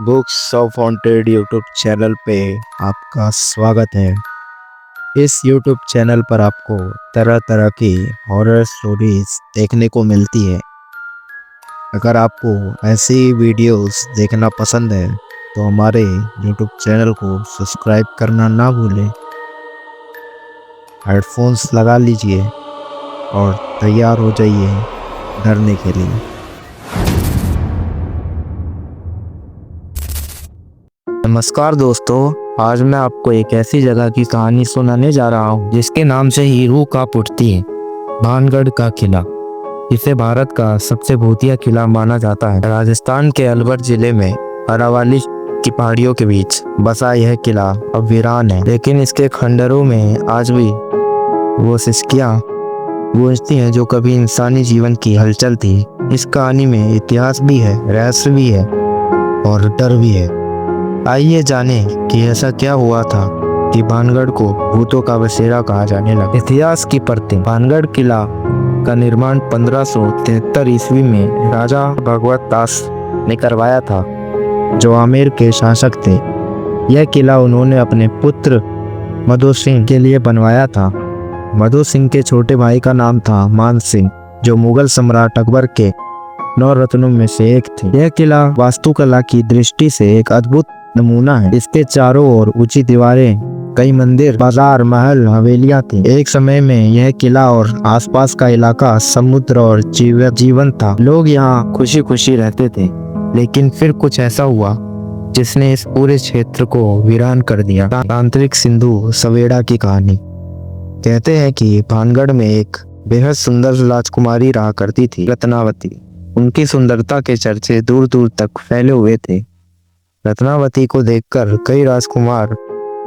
Books of haunted YouTube channel पे आपका स्वागत है। इस यूट्यूब चैनल पर आपको तरह तरह की हॉरर स्टोरीज देखने को मिलती है। अगर आपको ऐसी वीडियोस देखना पसंद है तो हमारे यूट्यूब चैनल को सब्सक्राइब करना ना भूलें। हेडफोन्स लगा लीजिए और तैयार हो जाइए डरने के लिए। नमस्कार दोस्तों, आज मैं आपको एक ऐसी जगह की कहानी सुनाने जा रहा हूँ जिसके नाम से ही रूह कांप उठती है। भानगढ़ का किला, इसे भारत का सबसे भूतिया किला माना जाता है। राजस्थान के अलवर जिले में अरावली की पहाड़ियों के बीच बसा यह किला अब वीरान है, लेकिन इसके खंडरों में आज भी वो सिसकियां गूंजती हैं जो कभी इंसानी जीवन की हलचल थी। इस कहानी में इतिहास भी है, रहस्य भी है और डर भी है। आइए जाने कि ऐसा क्या हुआ था कि भानगढ़ को भूतों का बसेरा कहा जाने लगा। इतिहास की परतें। भानगढ़ किला का निर्माण 1573 ईस्वी में राजा भगवत दास ने करवाया था, जो आमेर के शासक थे। यह किला उन्होंने अपने पुत्र मधु सिंह के लिए बनवाया था। मधु सिंह के छोटे भाई का नाम था मान सिंह, जो मुगल सम्राट अकबर के 9 रत्नों में से एक थे। यह किला वास्तुकला की दृष्टि से एक अद्भुत नमूना है। इसके चारों ओर ऊंची दीवारें, कई मंदिर, बाजार, महल, हवेलियां थी। एक समय में यह किला और आसपास का इलाका समुद्र और जीवन था। लोग यहाँ खुशी खुशी रहते थे, लेकिन फिर कुछ ऐसा हुआ जिसने इस पूरे क्षेत्र को वीरान कर दिया। तांत्रिक सिंधु सवेड़ा की कहानी। कहते हैं कि भानगढ़ में एक बेहद सुंदर राजकुमारी रहा करती थी, रत्नावती। उनकी सुंदरता के चर्चे दूर दूर तक फैले हुए थे। रत्नावती को देखकर कई राजकुमार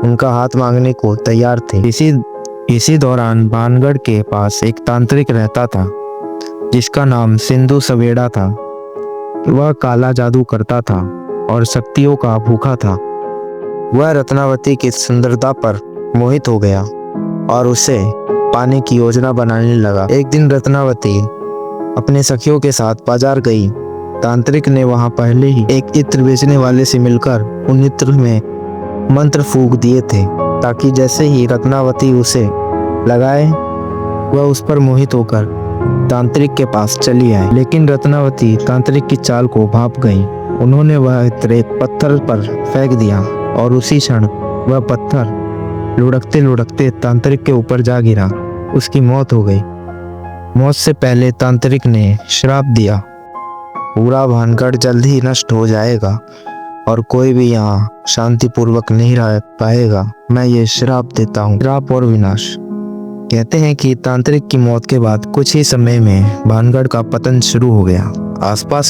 उनका हाथ मांगने को तैयार थे। इसी दौरान भानगढ़ के पास एक तांत्रिक रहता था जिसका नाम सिंधु सवेड़ा था। वह काला जादू करता था और शक्तियों का भूखा था। वह रत्नावती की सुंदरता पर मोहित हो गया और उसे पाने की योजना बनाने लगा। एक दिन रत्नावती अपने सखियों के साथ बाजार गई। तांत्रिक ने वहां पहले ही एक इत्र बेचने वाले से मिलकर उन इत्र में मंत्र फूंक दिए थे, ताकि जैसे ही रत्नावती उसे लगाए वह उस पर मोहित होकर तांत्रिक के पास चली आए। लेकिन रत्नावती तांत्रिक की चाल को भांप गई। उन्होंने वह इत्र एक पत्थर पर फेंक दिया और उसी क्षण वह पत्थर लुढ़कते लुढ़कते तांत्रिक के ऊपर जा गिरा। उसकी मौत हो गई। मौत से पहले तांत्रिक ने श्राप दिया, पूरा भानगढ़ जल्द ही नष्ट हो जाएगा और कोई भी यहाँ शांतिपूर्वक नहीं रह पाएगा। मैं ये श्राप देता हूँ, श्राप और विनाश। कहते हैं कि तांत्रिक की मौत के बाद कुछ ही समय में भानगढ़ का पतन शुरू हो गया। आसपास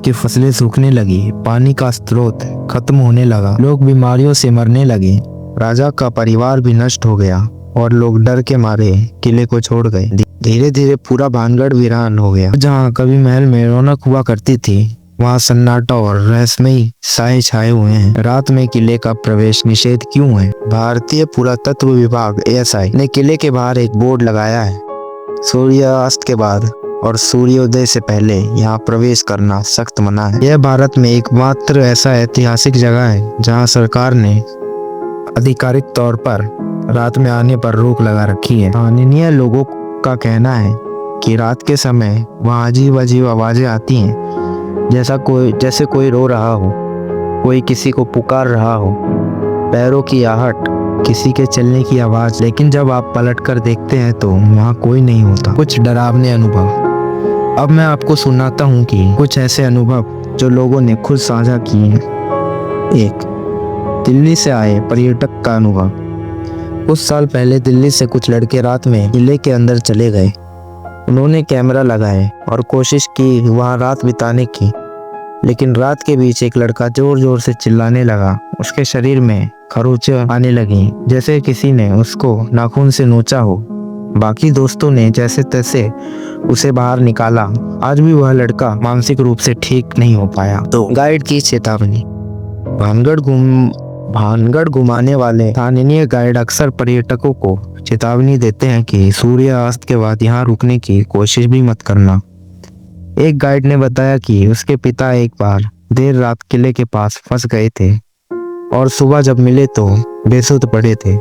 की फसलें सूखने लगी, पानी का स्रोत खत्म होने लगा, लोग बीमारियों से मरने लगे। राजा का परिवार भी नष्ट हो गया और लोग डर के मारे किले को छोड़ गए। धीरे धीरे पूरा भानगढ़ वीरान हो गया। जहाँ कभी महल में रौनक हुआ करती थी, वहाँ सन्नाटा और रहस्यमयी साए छाए हुए हैं। रात में किले का प्रवेश निषेध क्यों है? भारतीय पुरातत्व विभाग ASI ने किले के बाहर एक बोर्ड लगाया है। सूर्यास्त के बाद और सूर्योदय से पहले यहाँ प्रवेश करना सख्त मना है। यह भारत में एकमात्र ऐसा ऐतिहासिक जगह है जहाँ सरकार ने आधिकारिक तौर पर रात में आने पर रोक लगा रखी है। स्थानीय लोगों का कहना है कि रात के समय वहाँ अजीब अजीब आवाजें आती हैं, जैसे कोई रो रहा हो, कोई किसी को पुकार रहा हो, पैरों की आहट, किसी के चलने की आवाज। लेकिन जब आप पलट कर देखते हैं तो वहाँ कोई नहीं होता। कुछ डरावने अनुभव। अब मैं आपको सुनाता हूँ कि कुछ ऐसे अनुभव जो लोगों ने खुद साझा किए हैं। 1. दिल्ली से आए पर्यटक का अनुभव। कुछ साल पहले दिल्ली से कुछ लड़के रात में किले के अंदर चले गए। उन्होंने कैमरा लगाए और कोशिश की वहां रात बिताने की, लेकिन रात के बीच एक लड़का जोर जोर से चिल्लाने लगा। उसके शरीर में खरोंचें आने लगी, जैसे किसी ने उसको नाखून से नोचा हो। बाकी दोस्तों ने जैसे तैसे उसे बाहर निकाला। आज भी वह लड़का मानसिक रूप से ठीक नहीं हो पाया। तो गाइड की चेतावनी। भानगढ़ घुमाने वाले स्थानीय गाइड अक्सर पर्यटकों को चेतावनी देते हैं कि सूर्यास्त के बाद यहाँ रुकने की कोशिश भी मत करना। एक गाइड ने बताया कि उसके पिता एक बार देर रात किले के पास फंस गए थे और सुबह जब मिले तो बेसुध पड़े थे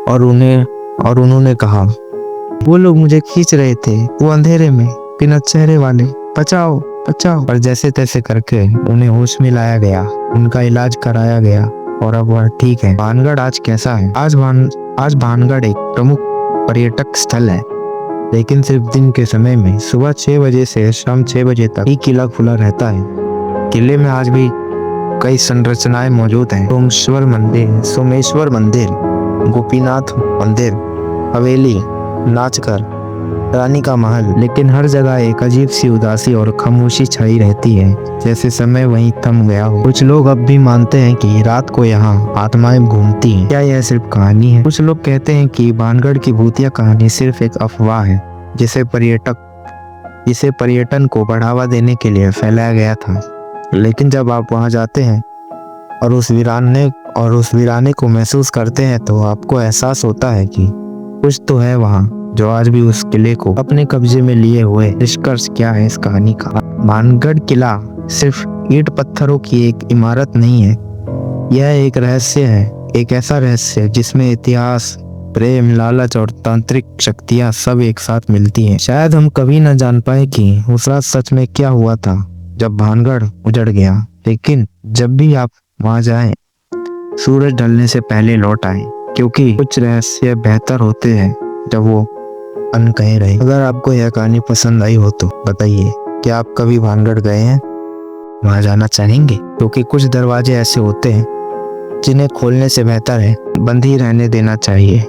और उन्होंने कहा, वो लोग मुझे खींच रहे थे, वो अंधेरे में बिना चेहरे वाले, बचाओ बचाओ। पर जैसे तैसे करके उन्हें होश में लाया गया, उनका इलाज कराया गया और अब वह ठीक है। भानगढ़ आज कैसा है? आज भानगढ़ एक प्रमुख पर्यटक स्थल है, लेकिन सिर्फ दिन के समय में सुबह 6 बजे से शाम 6 बजे तक ही किला खुला रहता है। किले में आज भी कई संरचनाएं मौजूद हैं। सोमेश्वर मंदिर, गोपीनाथ मंदिर, हवेली, नाचघर, रानी का महल, लेकिन हर जगह एक अजीब सी उदासी और खामोशी छाई रहती है, जैसे समय वहीं थम गया हो। कुछ लोग अब भी मानते हैं कि रात को यहाँ आत्माएं घूमती हैं। क्या यह सिर्फ कहानी है? कुछ लोग कहते हैं कि भानगढ़ की भूतिया कहानी सिर्फ एक अफवाह है, जिसे पर्यटन को बढ़ावा देने के लिए फैलाया गया था। लेकिन जब आप वहां जाते हैं और उस वीराने को महसूस करते हैं तो आपको एहसास होता है कि कुछ तो है वहां जो आज भी उस किले को अपने कब्जे में लिए हुए। निष्कर्ष क्या है इस कहानी का? भानगढ़ किला सिर्फ ईंट पत्थरों की एक इमारत नहीं है, यह एक रहस्य है, एक ऐसा रहस्य जिसमें इतिहास, प्रेम, लालच और तांत्रिक शक्तियां सब एक साथ मिलती हैं। शायद हम कभी न जान पाए कि उस रात सच में क्या हुआ था जब भानगढ़ उजड़ गया, लेकिन जब भी आप वहां जाएं, सूरज ढलने से पहले लौट आएं, क्योंकि कुछ रहस्य बेहतर होते हैं जब वो अनकहे रहे। अगर आपको यह कहानी पसंद आई हो तो बताइए, क्या आप कभी भानगढ़ गए हैं? वहां जाना चाहेंगे? क्योंकि कुछ दरवाजे ऐसे होते हैं जिन्हें खोलने से बेहतर है बंद ही रहने देना चाहिए।